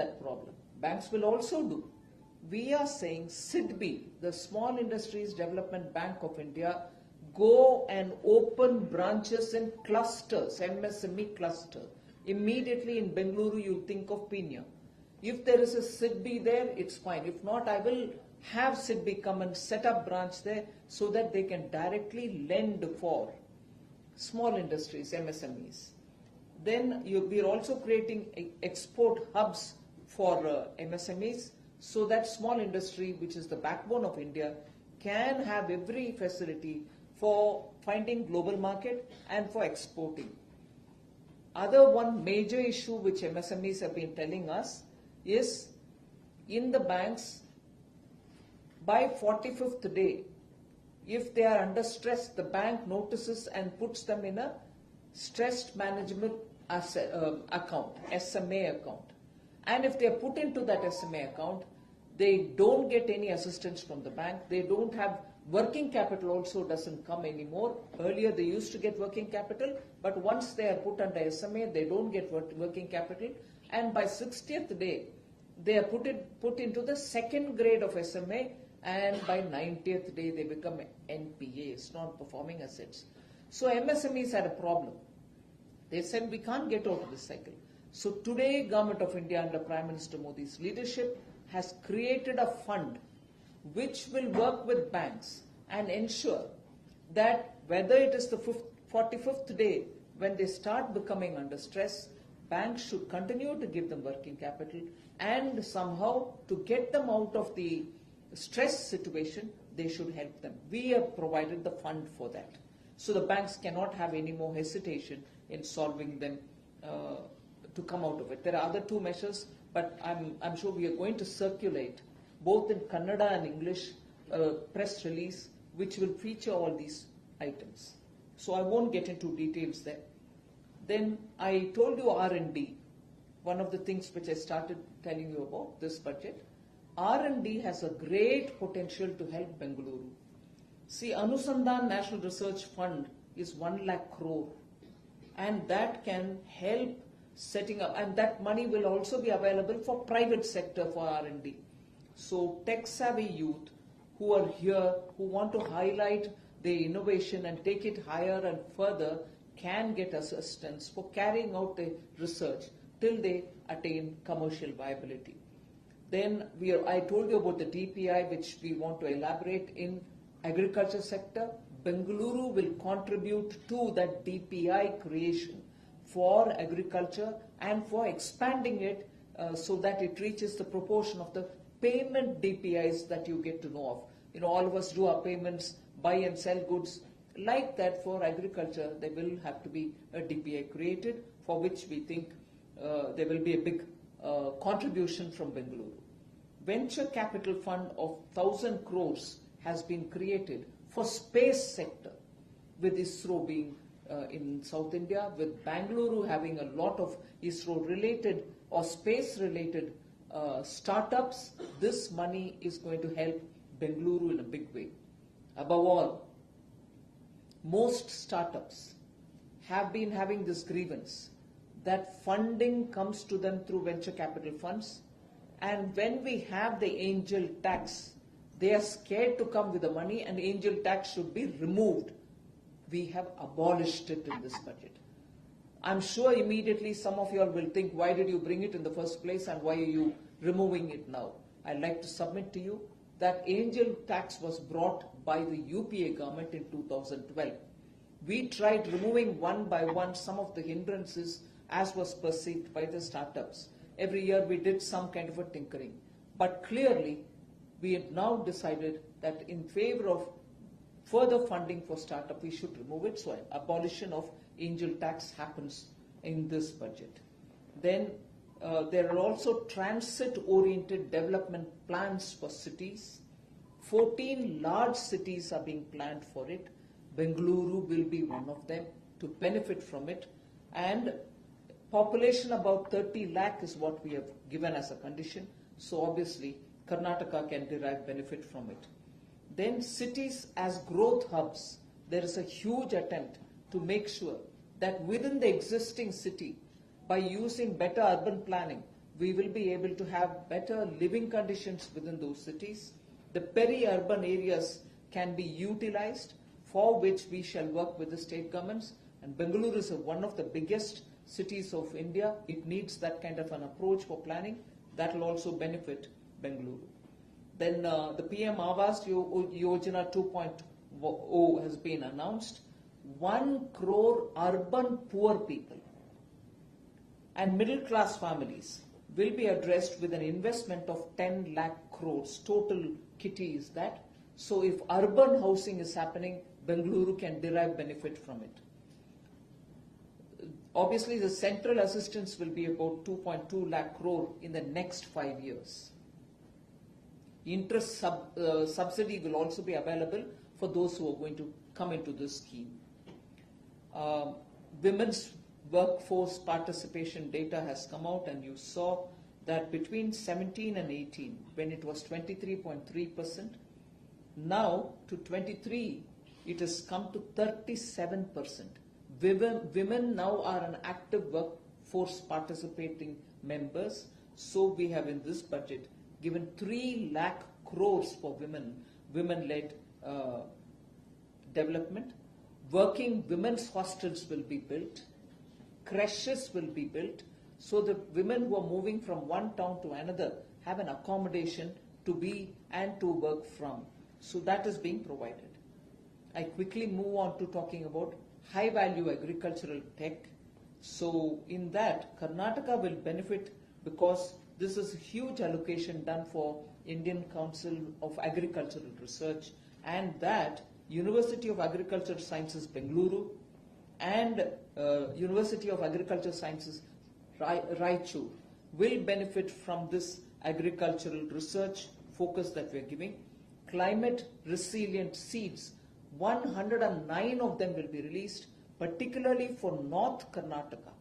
that problem. Banks will also do. We are saying SIDBI, the Small Industries Development Bank of India, go and open branches in clusters, MSME cluster. Immediately in Bengaluru, you think of Pina. If there is a SIDBI there, it's fine. If not, I will have SIDBI come and set up branch there so that they can directly lend for small industries, MSMEs. Then we are also creating export hubs for MSMEs so that small industry, which is the backbone of India, can have every facility for finding global market and for exporting. One major issue which MSMEs have been telling us is in the banks, by 45th day, if they are under stress, the bank notices and puts them in a stressed management account, SMA account. And if they are put into that SMA account, they don't get any assistance from the bank. They don't have working capital, also doesn't come anymore. Earlier they used to get working capital, but once they are put under SMA, they don't get working capital. And by 60th day, they are put into the second grade of SMA, and by 90th day they become NPAs, non-performing assets. So MSMEs had a problem. They said we can't get out of this cycle. So today, Government of India under Prime Minister Modi's leadership has created a fund which will work with banks and ensure that whether it is the 45th day when they start becoming under stress, banks should continue to give them working capital, and somehow to get them out of the stress situation, they should help them. We have provided the fund for that. So the banks cannot have any more hesitation in solving them to come out of it. There are other two measures, but I'm sure we are going to circulate both in Kannada and English press release which will feature all these items. So I won't get into details there. Then I told you R&D, one of the things which I started telling you about this budget. R&D has a great potential to help Bengaluru. See, Anusandhan National Research Fund is 1 lakh crore, and that can help setting up, and that money will also be available for private sector for R&D. So tech-savvy youth who are here, who want to highlight their innovation and take it higher and further, can get assistance for carrying out the research till they attain commercial viability. Then I told you about the DPI, which we want to elaborate in agriculture sector. Bengaluru will contribute to that DPI creation for agriculture and for expanding it so that it reaches the proportion of the payment DPIs that you get to know of. You know, all of us do our payments, buy and sell goods. Like that, for agriculture, there will have to be a DPI created, for which we think there will be a big contribution from Bengaluru. Venture capital fund of 1,000 crores has been created for space sector, with ISRO being in South India, with Bengaluru having a lot of ISRO related or space related startups. This money is going to help Bengaluru in a big way. Above all, most startups have been having this grievance that funding comes to them through venture capital funds, and when we have the angel tax, they are scared to come with the money, and angel tax should be removed. We have abolished it in this budget. I'm sure immediately some of you all will think, why did you bring it in the first place and why are you removing it now? I'd like to submit to you that angel tax was brought by the UPA government in 2012. We tried removing one by one some of the hindrances as was perceived by the startups. Every year we did some kind of a tinkering. But clearly, we have now decided that in favor of further funding for startup, we should remove it. So abolition of angel tax happens in this budget. Then there are also transit-oriented development plans for cities. 14 large cities are being planned for it. Bengaluru will be one of them to benefit from it. And population about 30 lakh is what we have given as a condition. So obviously, Karnataka can derive benefit from it. Then cities as growth hubs, there is a huge attempt to make sure that within the existing city, by using better urban planning, we will be able to have better living conditions within those cities. The peri-urban areas can be utilized, for which we shall work with the state governments. And Bengaluru is one of the biggest cities of India. It needs that kind of an approach for planning. That will also benefit Bengaluru. Then the PM Awas Yojana 2.0 has been announced. 1 crore urban poor people and middle class families will be addressed with an investment of 10 lakh crores. Total kitty is that. So if urban housing is happening, Bengaluru can derive benefit from it. Obviously, the central assistance will be about 2.2 lakh crore in the next 5 years. Interest subsidy will also be available for those who are going to come into this scheme. Women's workforce participation data has come out, and you saw that between 17 and 18, when it was 23.3%, now to 23, it has come to 37%. Women now are an active workforce participating members. So we have in this budget given 3 lakh crores for women-led development. Working women's hostels will be built. Creches will be built, so that women who are moving from one town to another have an accommodation to be and to work from. So that is being provided. I quickly move on to talking about high-value agricultural tech. So in that, Karnataka will benefit because this is a huge allocation done for Indian Council of Agricultural Research, and that University of Agricultural Sciences Bengaluru and University of Agricultural Sciences Raichur will benefit from this agricultural research focus that we are giving. Climate resilient seeds, 109 of them will be released, particularly for North Karnataka,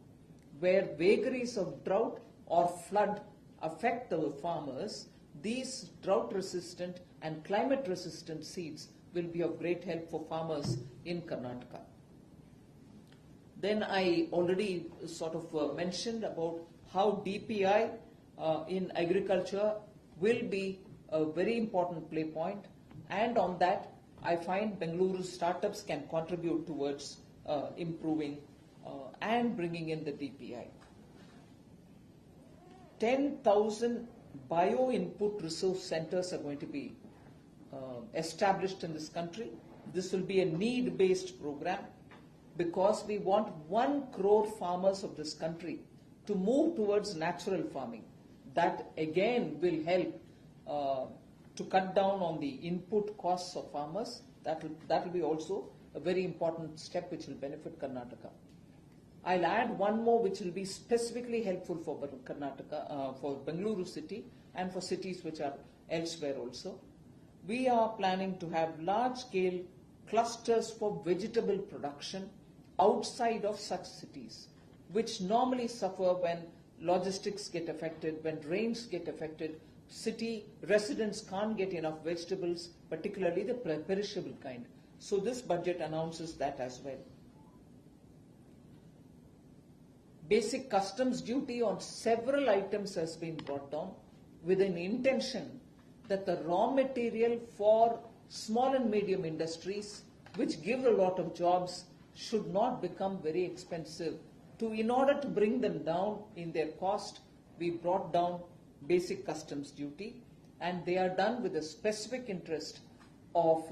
where vagaries of drought or flood affect the farmers. These drought resistant and climate resistant seeds will be of great help for farmers in Karnataka. Then I already sort of mentioned about how DPI in agriculture will be a very important play point, and on that I find Bengaluru startups can contribute towards improving and bringing in the DPI. 10,000 bio-input resource centers are going to be established in this country. This will be a need-based program because we want 1 crore farmers of this country to move towards natural farming. That again will help to cut down on the input costs of farmers. That will be also a very important step which will benefit Karnataka. I'll add one more which will be specifically helpful for Karnataka, for Bengaluru city and for cities which are elsewhere also. We are planning to have large-scale clusters for vegetable production outside of such cities, which normally suffer when logistics get affected, when rains get affected. City residents can't get enough vegetables, particularly the perishable kind. So this budget announces that as well. Basic customs duty on several items has been brought down with an intention that the raw material for small and medium industries, which give a lot of jobs, should not become very expensive. In order to bring them down in their cost, we brought down basic customs duty, and they are done with a specific interest of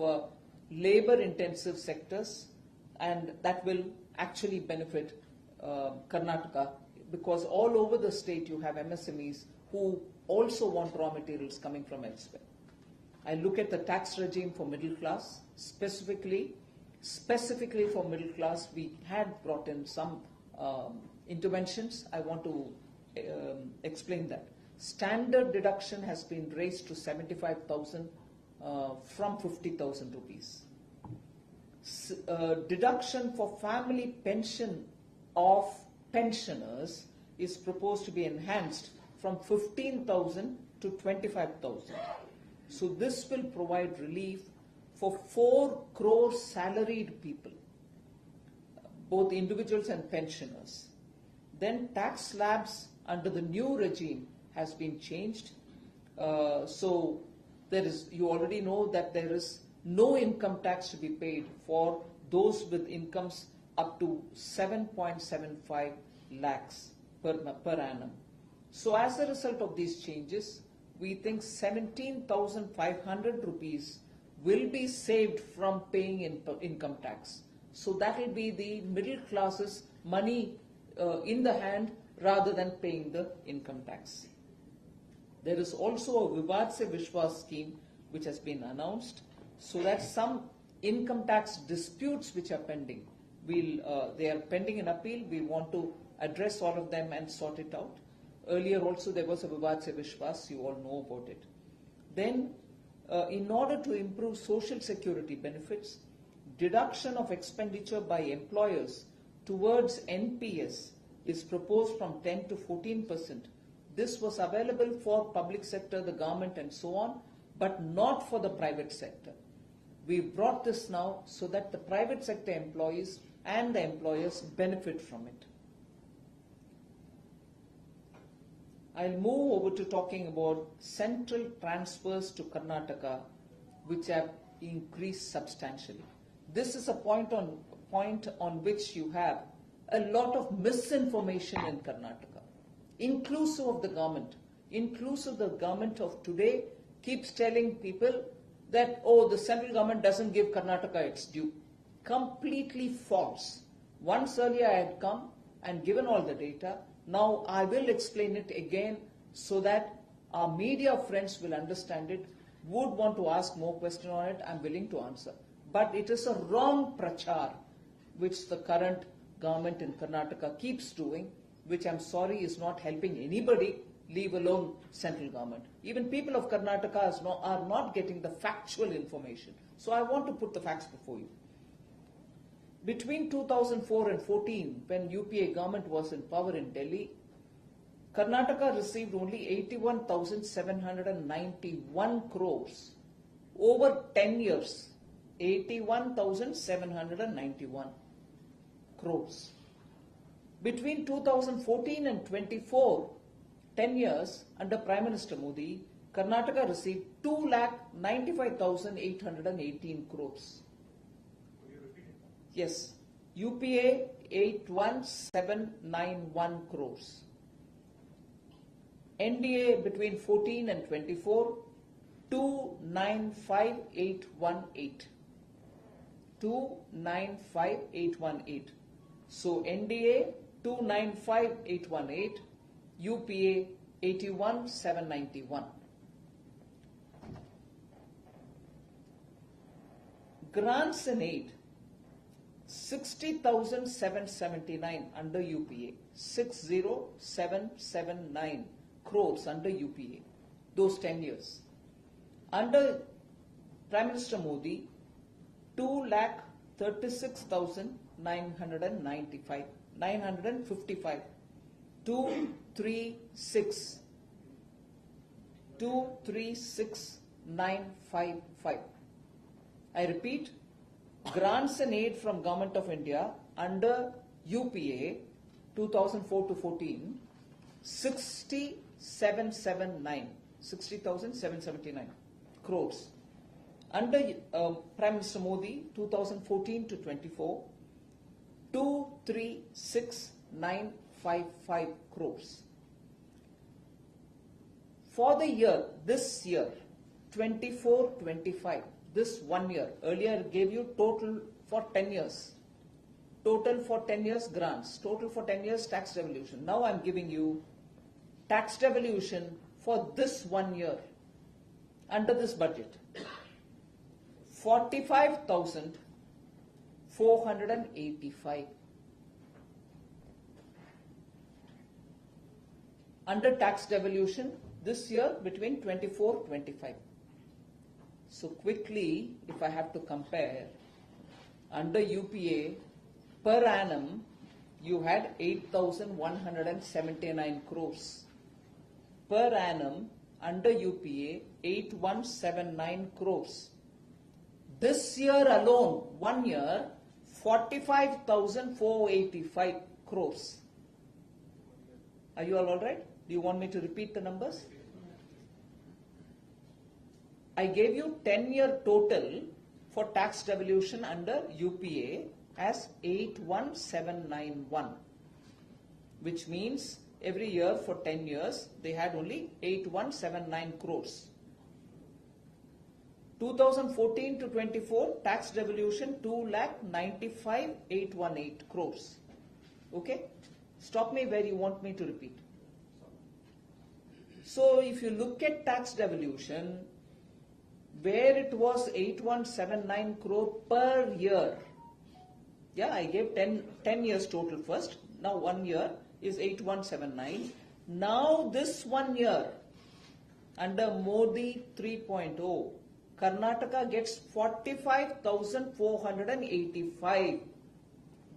labor-intensive sectors, and that will actually benefit Karnataka, because all over the state you have MSMEs who also want raw materials coming from elsewhere. I look at the tax regime for middle class. Specifically for middle class, we had brought in some interventions. I want to explain that. Standard deduction has been raised to 75,000 from 50,000 rupees. Deduction for family pension of pensioners is proposed to be enhanced from 15,000 to 25,000. So this will provide relief for 4 crore salaried people, both individuals and pensioners. Then tax slabs under the new regime has been changed. So you already know that there is no income tax to be paid for those with incomes up to 7.75 lakhs per annum. So as a result of these changes, we think 17,500 rupees will be saved from paying income tax. So that will be the middle classes money in the hand rather than paying the income tax. There is also a Vivad Se Vishwas scheme which has been announced, so that some income tax disputes which are pending, they are pending in appeal. We want to address all of them and sort it out. Earlier also there was a Vivad Se Vishwas, you all know about it. Then in order to improve social security benefits, deduction of expenditure by employers towards NPS is proposed from 10 to 14%. This was available for public sector, the government and so on, but not for the private sector. We brought this now so that the private sector employees and the employers benefit from it. I'll move over to talking about central transfers to Karnataka, which have increased substantially. This is a point on which you have a lot of misinformation in Karnataka, inclusive of the government. Inclusive the government of today keeps telling people that, oh, the central government doesn't give Karnataka its due. Completely false. Once earlier I had come and given all the data. Now I will explain it again so that our media friends will understand it, would want to ask more questions on it, I'm willing to answer. But it is a wrong prachar which the current government in Karnataka keeps doing, which I'm sorry is not helping anybody, leave alone central government. Even people of Karnataka are not getting the factual information. So I want to put the facts before you. Between 2004 and 14, when UPA government was in power in Delhi, Karnataka received only 81,791 crores over 10 years. 81,791 crores. Between 2014 and 24, 10 years under Prime Minister Modi, Karnataka received 2,95,818 crores. Yes, UPA 81,791 crores. NDA between 14 and 24, 295,818. 295,818. So NDA 295,818, UPA 81,791. Grants and aid 60,779 under UPA, 60,779 crores under UPA, those 10 years. Under Prime Minister Modi, 2,36,995, 955, 236,955. I repeat, grants and aid from Government of India under UPA 2004 to 14, 60,779 crores. Under Prime Minister Modi 2014 to 24, 236,955 crores. For the year, this year, 24-25, this 1 year, earlier I gave you total for 10 years. Total for 10 years grants, total for 10 years tax devolution. Now I am giving you tax devolution for this 1 year under this budget. 45,485. Under tax devolution this year between 24-25. So quickly, if I have to compare, under UPA per annum you had 8,179 crores. Per annum under UPA 8,179 crores. This year alone, 1 year, 45,485 crores. Are you all right? Do you want me to repeat the numbers? I gave you 10-year total for tax devolution under UPA as 81791, which means every year for 10 years they had only 8179 crores. 2014 to 24 tax devolution 2,95,818 crores. Okay? Stop me where you want me to repeat. So if you look at tax devolution, where it was 8179 crore per year. Yeah, I gave 10 years total first. Now 1 year is 8179. Now this 1 year under Modi 3.0, Karnataka gets 45,485.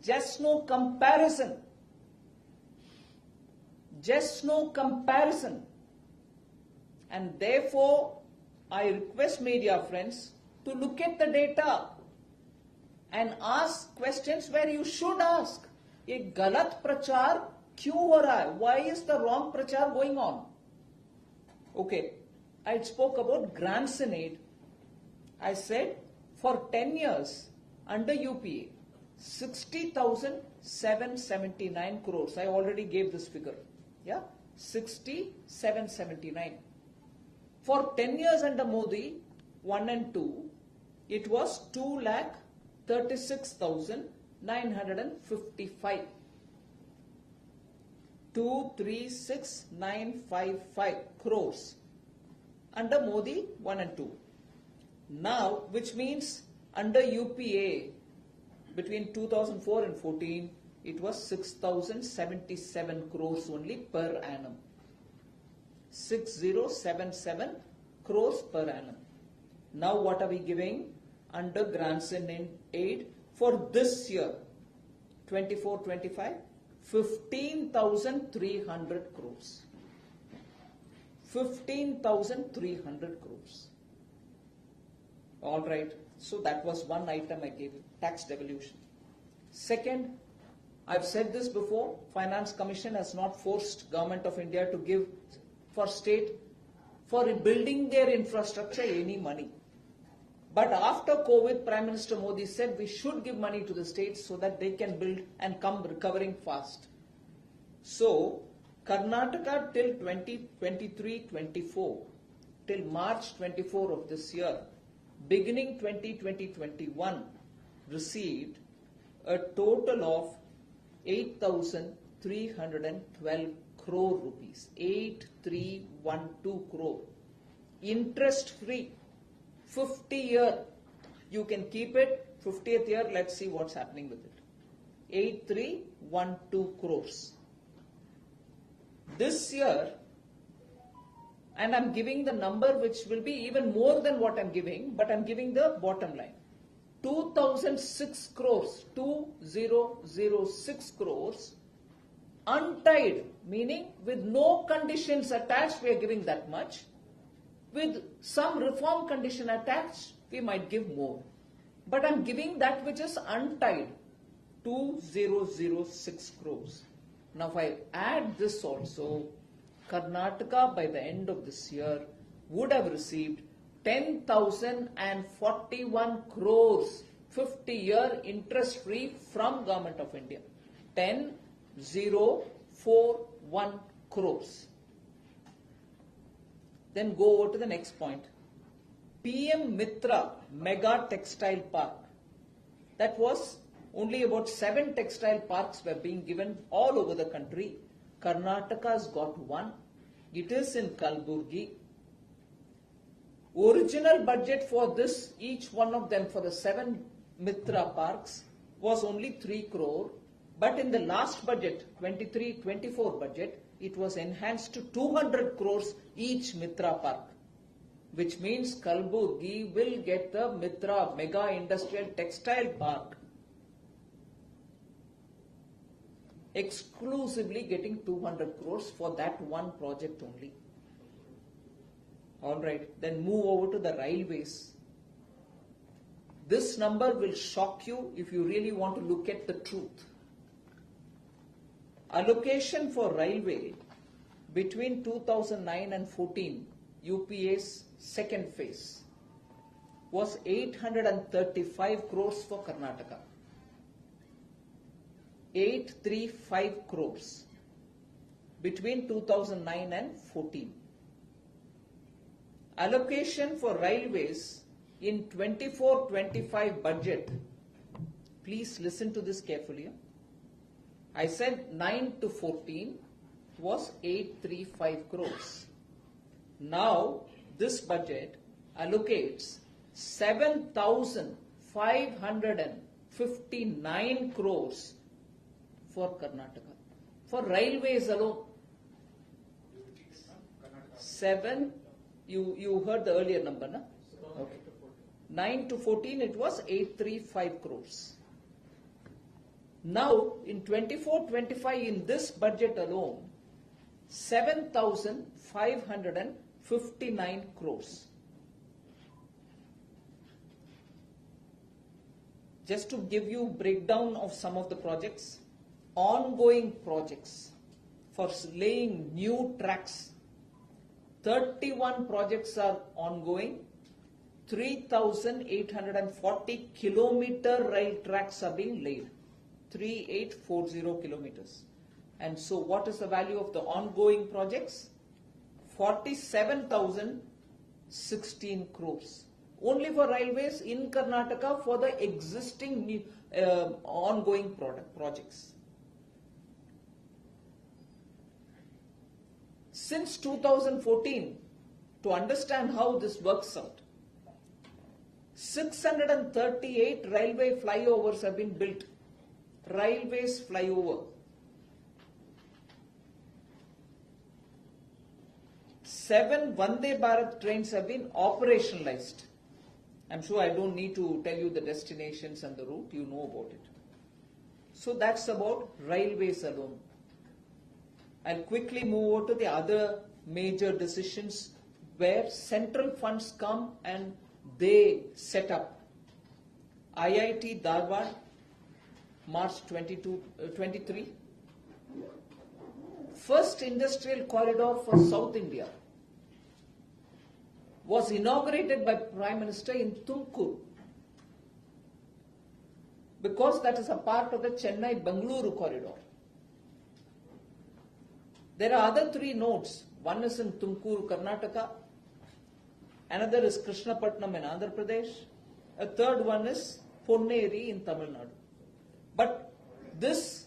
Just no comparison. Just no comparison. And therefore, I request media friends to look at the data and ask questions where you should ask. ये गलत प्रचार क्यों हो रहा है? Why is the wrong प्रचार going on? Okay, I spoke about grants in aid. I said for 10 years under UPA, 60,779 crores. I already gave this figure. Yeah, 60,779. For 10 years under Modi, 1 and 2, it was 2,36,955. 236,955 crores under Modi 1 and 2. Now, which means under UPA, between 2004 and 14, it was 6,077 crores only per annum. 6077 crores per annum. Now what are we giving under grants and aid for this year, 24-25? 15,300 crores. 15,300 crores. All right. So that was one item I gave you, tax devolution. Second, I've said this before, Finance Commission has not forced Government of India to give for state for building their infrastructure any money. But after COVID, Prime Minister Modi said we should give money to the states so that they can build and come recovering fast. So, Karnataka till 2023-24, till March 24 of this year, beginning 2020-21, received a total of 8,312 crore rupees, 8,312 crore, interest free, 50 year, you can keep it, 50th year, let's see what's happening with it, 8,312 crores. This year, and I'm giving the number which will be even more than what I'm giving, but I'm giving the bottom line, 2,006 crores, 2,006 crores, untied, meaning with no conditions attached, we are giving that much. With some reform condition attached, we might give more. But I'm giving that which is untied, 2,006 crores. Now if I add this also, Karnataka by the end of this year would have received 10,041 crores, 50-year interest-free from Government of India. 10,041 crores. Then go over to the next point. PM Mitra Mega Textile Park. That was only about 7 textile parks were being given all over the country. Karnataka's got one. It is in Kalburgi. Original budget for this, each one of them for the 7 Mitra parks was only 3 crore. But in the last budget, 23-24 budget, it was enhanced to 200 crores each Mitra park. Which means Kalburgi will get the Mitra Mega Industrial Textile Park. Exclusively getting 200 crores for that one project only. Alright, then move over to the railways. This number will shock you if you really want to look at the truth. Allocation for railway between 2009 and 14, UPA's second phase was 835 crores for Karnataka. 835 crores between 2009 and 14. Allocation for railways in 24-25 budget, please listen to this carefully. I said 9 to 14 was 835 crores. Now this budget allocates 7,559 crores for Karnataka. For railways alone, you heard the earlier number, na? Okay. 9 to 14 it was 835 crores. Now in 24-25 in this budget alone, 7,559 crores. Just to give you breakdown of some of the projects, ongoing projects for laying new tracks, 31 projects are ongoing, 3,840 kilometer rail tracks are being laid, 3,840 kilometers. And so what is the value of the ongoing projects? 47,016 crores. Only for railways in Karnataka for the existing new, ongoing projects. Since 2014, to understand how this works out, 638 railway flyovers have been built. Railways flyover. 7 Vande Bharat trains have been operationalized. I'm sure I don't need to tell you the destinations and the route, you know about it. So that's about railways alone. I'll quickly move over to the other major decisions where central funds come and they set up. IIT Dharwad, March 23. First industrial corridor for South India was inaugurated by Prime Minister in Tumkur, because that is a part of the Chennai-Bengaluru corridor. There are other 3 nodes. One is in Tumkur, Karnataka. Another is Krishnapatnam in Andhra Pradesh. A third one is Ponneri in Tamil Nadu. But this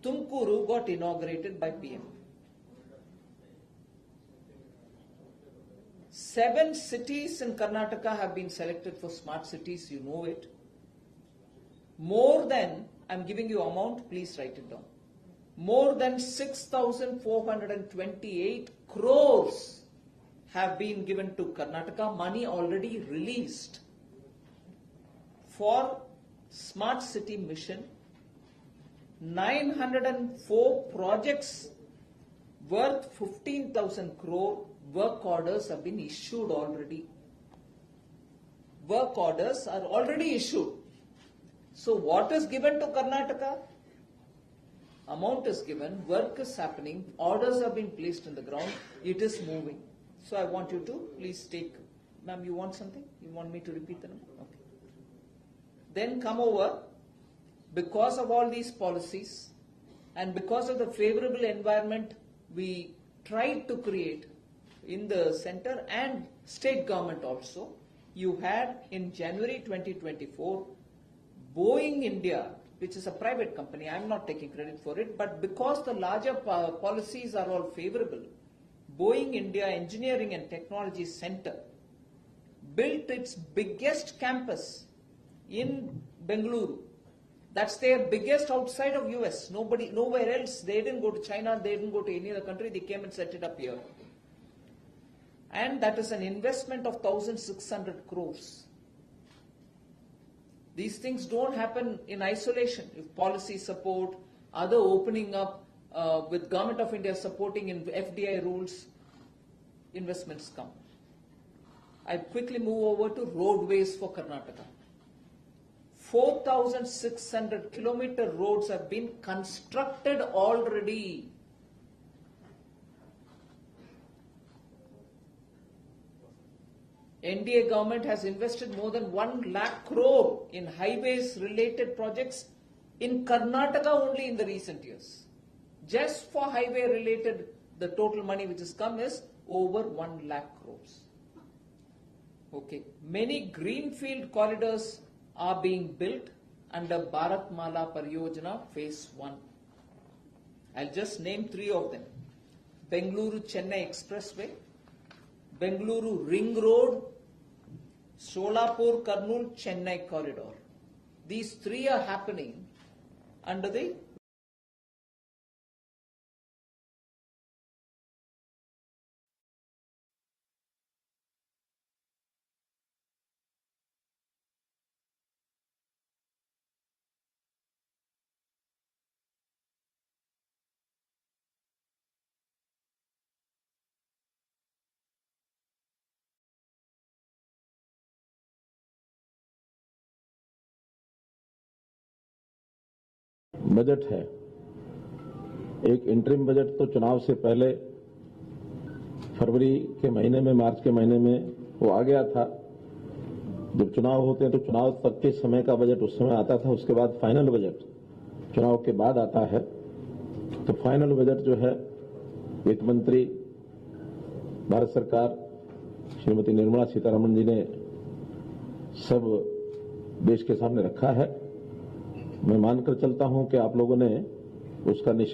Tumkuru got inaugurated by PM. 7 cities in Karnataka have been selected for smart cities, you know it. More than, I'm giving you amount, please write it down. More than 6,428 crores have been given to Karnataka, money already released for smart city mission. 904 projects worth 15,000 crore, work orders have been issued already. Work orders are already issued. So what is given to Karnataka? Amount is given, work is happening, orders have been placed in the ground, it is moving. So I want you to please take, ma'am, you want something? You want me to repeat the number? Okay. Then come over, because of all these policies and because of the favorable environment we tried to create in the center and state government also, you had in January 2024, Boeing India, which is a private company, I'm not taking credit for it, but because the larger policies are all favorable, Boeing India Engineering and Technology Center built its biggest campus in Bengaluru. That's their biggest outside of US. Nowhere else. They didn't go to China, they didn't go to any other country, they came and set it up here. And that is an investment of 1,600 crores. These things don't happen in isolation. If policy support, other opening up, with Government of India supporting in FDI rules, investments come. I quickly move over to roadways for Karnataka. 4,600 kilometer roads have been constructed already. NDA government has invested more than 1 lakh crore in highways related projects in Karnataka only in the recent years. Just for highway related, the total money which has come is over 1 lakh crores. Okay. Many greenfield corridors are being built under Bharat Mala Pariyojana Phase 1. I'll just name 3 of them. Bengaluru Chennai Expressway, Bengaluru Ring Road, Solapur Kurnool Chennai Corridor. These 3 are happening under the budget है। एक interim budget तो चुनाव से पहले फरवरी के महीने में, मार्च के महीने में वो आ गया था। जब चुनाव होते हैं तो चुनाव तक के समय का बजट उस समय आता था, उसके बाद फाइनल बजट चुनाव के बाद आता है। तो फाइनल बजट जो है वित्त मंत्री भारत सरकार श्रीमती निर्मला सीतारमण जी ने सब देश के सामने रखा है। मैं मानकर चलता हूं कि आप लोगों ने उसका